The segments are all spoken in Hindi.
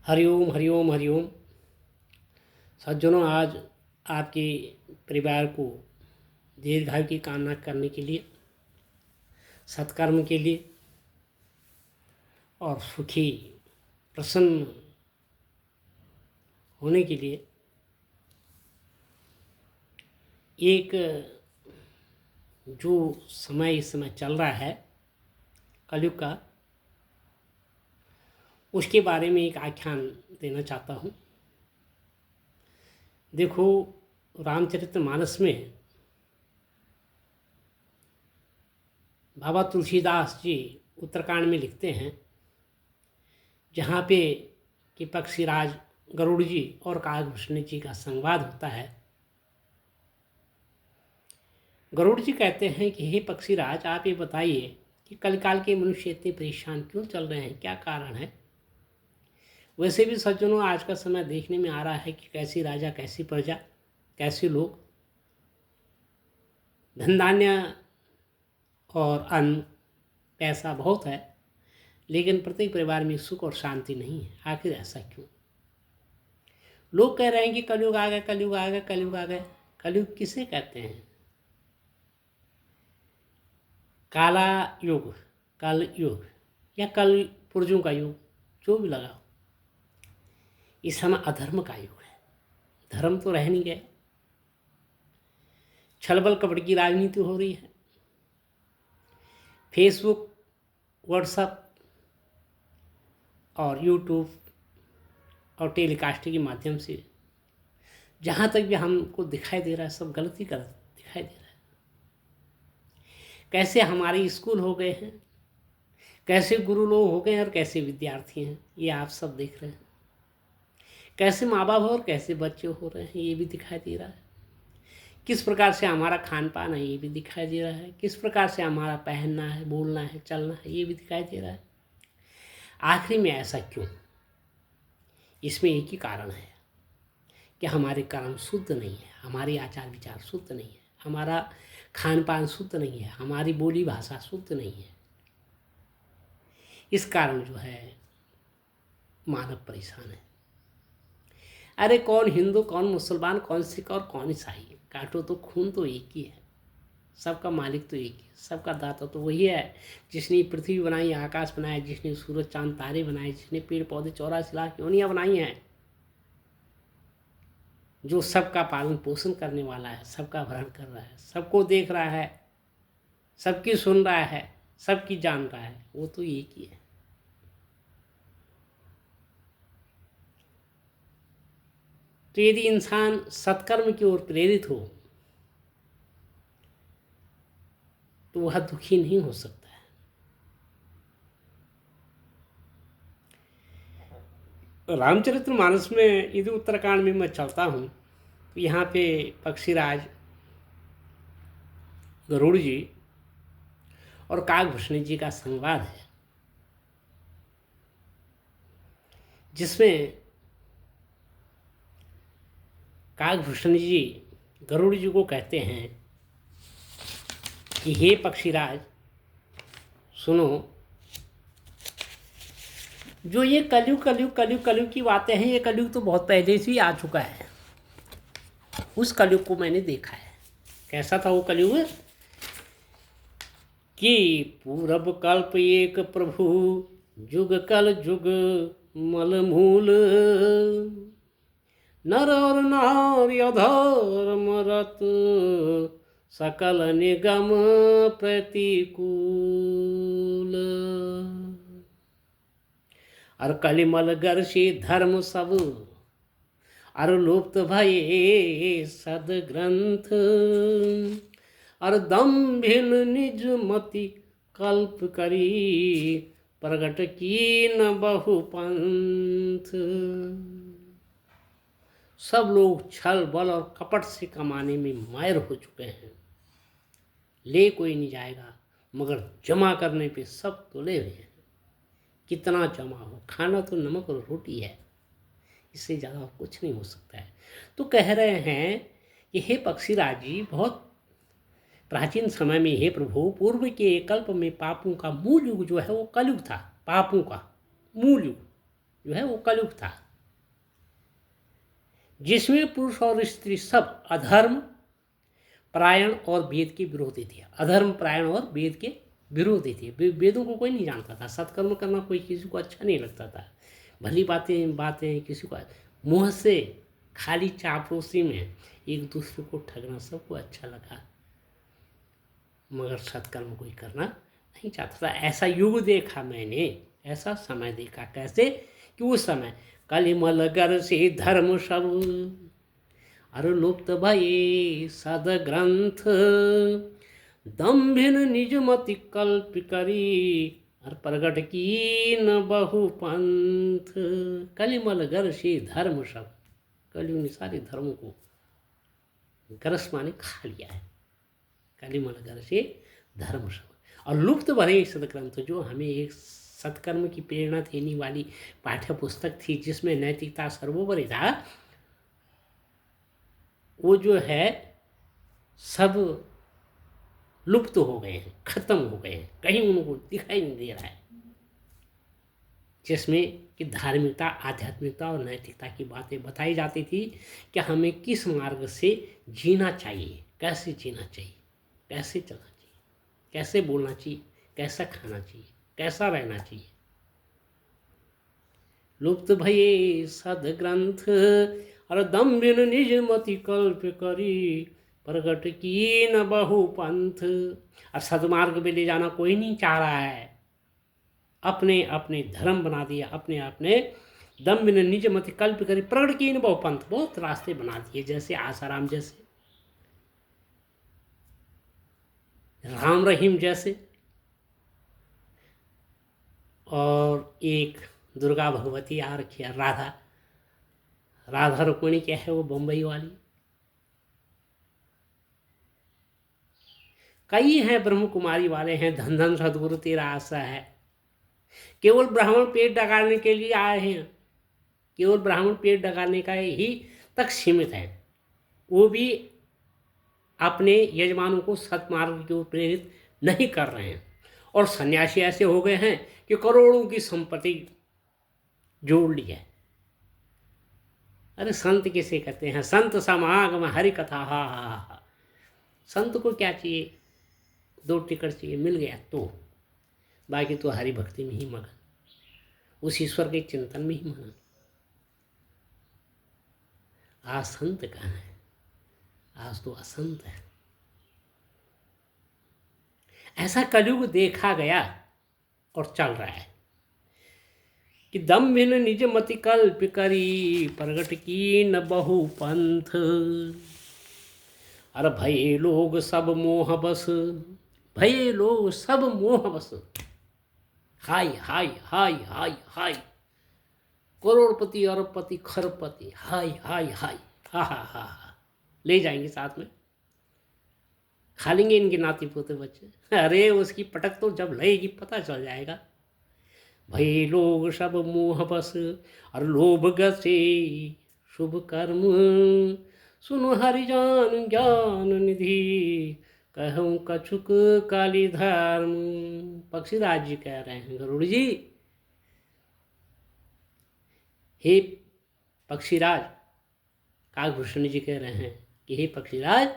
हरिओम हरिओम हरिओम। सज्जनों, आज आपके परिवार को दीर्घायु की कामना करने के लिए, सत्कर्म के लिए और सुखी प्रसन्न होने के लिए एक जो समय इस समय चल रहा है कलयुग का, उसके बारे में एक आख्यान देना चाहता हूँ। देखो, रामचरितमानस में बाबा तुलसीदास जी उत्तरकांड में लिखते हैं, जहाँ पे कि पक्षीराज गरुड़ जी और काकभूषणी जी का संवाद होता है। गरुड़ जी कहते हैं कि हे पक्षीराज, आप ये बताइए कि कलकाल के मनुष्य इतने परेशान क्यों चल रहे हैं, क्या कारण है। वैसे भी सज्जनों, आज का समय देखने में आ रहा है कि कैसी राजा, कैसी प्रजा, कैसे लोग, धन धान्य और अन्न पैसा बहुत है, लेकिन प्रत्येक परिवार में सुख और शांति नहीं है। आखिर ऐसा क्यों? लोग कह रहे हैं कि कलयुग आ गया, कलयुग आ गया, कलयुग आ गया। कलयुग किसे कहते हैं? काला युग, कल युग या कल पुर्जों का युग, जो भी लगाओ, इस समय अधर्म का युग है। धर्म तो रह नहीं गया, छलबल कपट की राजनीति हो रही है। फेसबुक, व्हाट्सएप और यूट्यूब और टेलीकास्टिंग के माध्यम से जहाँ तक भी हमको दिखाई दे रहा है, सब गलत ही गलत दिखाई दे रहा है। कैसे हमारे स्कूल हो गए हैं, कैसे गुरु लोग हो गए हैं और कैसे विद्यार्थी हैं, ये आप सब देख रहे हैं। कैसे माँ बाप और कैसे बच्चे हो रहे हैं, ये भी दिखाई दे रहा है। किस प्रकार से हमारा खान पान है, ये भी दिखाई दे रहा है। किस प्रकार से हमारा पहनना है, बोलना है, चलना है, ये भी दिखाई दे रहा है। आखिर में ऐसा क्यों? इसमें एक ही कारण है कि हमारे कर्म शुद्ध नहीं है, हमारे आचार विचार शुद्ध नहीं है, हमारा खान पान शुद्ध नहीं है, हमारी बोली भाषा शुद्ध नहीं है। इस कारण जो है मानव परेशान है। अरे कौन हिंदू, कौन मुसलमान, कौन सिख और कौन ईसाई, काटो तो खून तो एक ही है। सबका मालिक तो एक ही, सबका दाता तो वही है जिसने पृथ्वी बनाई, आकाश बनाया, जिसने सूरज चांद तारे बनाए, जिसने पेड़ पौधे 84 लाख योनियां बनाई हैं, जो सबका पालन पोषण करने वाला है, सबका भरण कर रहा है, सबको देख रहा है, सबकी सुन रहा है, सबकी जान रहा है, वो तो एक ही है। तो यदि इंसान सत्कर्म की ओर प्रेरित हो तो वह दुखी नहीं हो सकता है। रामचरितमानस में यदि उत्तरकांड में मैं चलता हूँ तो यहाँ पे पक्षीराज गरुड़ जी और काकभूषणी जी का संवाद है, जिसमें काकभूषणी जी गरुड़ जी को कहते हैं कि हे पक्षीराज, सुनो, जो ये कलयुग कलयुग कलयुग कलयुग की बातें हैं, ये कलयुग तो बहुत पहले से ही आ चुका है। उस कलयुग को मैंने देखा है। कैसा था वो कलयुग? कि पूरब कल्प एक प्रभु, जुग कल जुग मलमूल, नर और नारी अधर्म रत, सकल निगम प्रतिकूल। और कलिमल गर्षि धर्म सब, और लुप्त भये सदग्रंथ, और दम्भिन निज मति कल्प करी, प्रगट की न बहु पंथ। सब लोग छल बल और कपट से कमाने में माहिर हो चुके हैं। ले कोई नहीं जाएगा, मगर जमा करने पे सब तुले हुए हैं। कितना जमा हो, खाना तो नमक और रोटी है, इससे ज़्यादा कुछ नहीं हो सकता है। तो कह रहे हैं कि हे पक्षीराज जी, बहुत प्राचीन समय में, हे प्रभु, पूर्व के कल्प में पापों का मूल युग जो है वो कलयुग था। पापों का मूल युग, जो है वो कलयुग था, जिसमें पुरुष और स्त्री सब अधर्म परायण और वेद के विरोधी थे। अधर्म परायण और वेद के विरोधी थे। वेदों को कोई नहीं जानता था, सत्कर्म करना कोई किसी को अच्छा नहीं लगता था। भली बातें बातें किसी को मुँह से खाली चापलूसी में एक दूसरे को ठगना सबको अच्छा लगा, मगर सत्कर्म कोई करना नहीं चाहता था। ऐसा युग देखा मैंने, ऐसा समय देखा। कैसे कि उस समय कलिमल गर से धर्म सब अरे लुप्त भये सद ग्रंथ, दम्भिन निज मति कल्प करी और प्रगट की न बहु पंथ। कलिमल गर से धर्म सब, कलियुग ने सारे धर्मों को गरस माने खा लिया है। कलिमल गर से धर्म सब और लुप्त भरे सदग्रंथ, जो हमें एक सत्कर्म की प्रेरणा देने वाली पाठ्य पुस्तक थी जिसमें नैतिकता सर्वोपरि था, वो जो है सब लुप्त हो गए हैं, खत्म हो गए हैं, कहीं उनको दिखाई नहीं दे रहा है। जिसमें कि धार्मिकता, आध्यात्मिकता और नैतिकता की बातें बताई जाती थी कि हमें किस मार्ग से जीना चाहिए, कैसे जीना चाहिए, कैसे चलना चाहिए, कैसे बोलना चाहिए, कैसा खाना चाहिए, कैसा रहना चाहिए। लुप्त भये सदग्रंथ और दम्भिन निज मति कल्प करी, प्रगट की न बहु पंथ। और सदमार्ग पे ले जाना कोई नहीं चाह रहा है, अपने अपने धर्म बना दिया, अपने अपने दम्भिन निज मति कल्प करी, प्रगट की न बहु पंथ। बहुत रास्ते बना दिए, जैसे आसाराम जैसे, राम रहीम जैसे, और एक दुर्गा भगवती आ रखी है, राधा राधा रुक्मिणी क्या है वो बम्बई वाली। कई हैं, ब्रह्म कुमारी वाले हैं, धन धन सदगुरु तेरा आशा है। केवल ब्राह्मण पेट डगाने के लिए आए हैं, केवल ब्राह्मण पेट डगाने का ही तक सीमित है। वो भी अपने यजमानों को सत्मार्ग की ओर प्रेरित नहीं कर रहे हैं। और सन्यासी ऐसे हो गए हैं कि करोड़ों की संपत्ति जोड़ ली है। अरे संत किसे कहते हैं? संत समागम हरि कथा, हा हा हा। संत को क्या चाहिए? 2 टिकट चाहिए, मिल गया तो, बाकी तो हरि भक्ति में ही मगन, उस ईश्वर के चिंतन में ही मगन। आज संत कहाँ है? आज तो असंत है। ऐसा कलयुग देखा गया और चल रहा है कि दम्भिन निज मति कल्प करी, प्रगट की न बहु पंथ। अरे भये लोग सब मोह बस, भये लोग सब मोह बस। हाय हाय हाय हाय हाय, करोड़पति अरबपति खरबपति, हाय हाय हाय, हा हा हा हा। ले जाएंगे साथ में, खा लेंगे इनके नाती पोते बच्चे। अरे उसकी पटक तो जब लगेगी पता चल जाएगा। भई लोग सब मोह बस और लोभ गसे शुभ कर्म, सुनो हरिजान ज्ञान निधि, कहूँ कछुक काली धर्म। पक्षीराज जी कह रहे हैं, गरुड़ जी, हे पक्षीराज, काकभूषण जी कह रहे हैं कि हे पक्षीराज,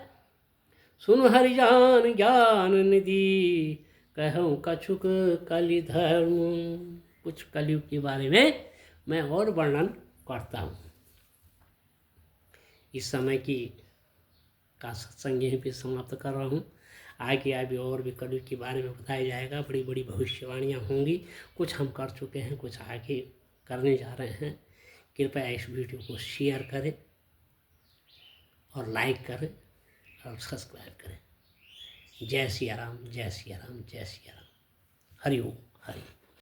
सुन हरिजान ज्ञान निधि, कहूँ कछुक कलि धर्म। कुछ कलयुग के बारे में मैं और वर्णन करता हूँ। इस समय की का सत्संग यहीं पे समाप्त कर रहा हूँ। आगे आगे और भी कलयुग के बारे में बताया जाएगा, बड़ी बड़ी भविष्यवाणियाँ होंगी। कुछ हम कर चुके हैं, कुछ आगे करने जा रहे हैं। कृपया इस वीडियो को शेयर करें और लाइक करें और सब्सक्राइब करें। जय सिया राम, जय सिया राम, जय सिया राम। हरि ओम, हरि।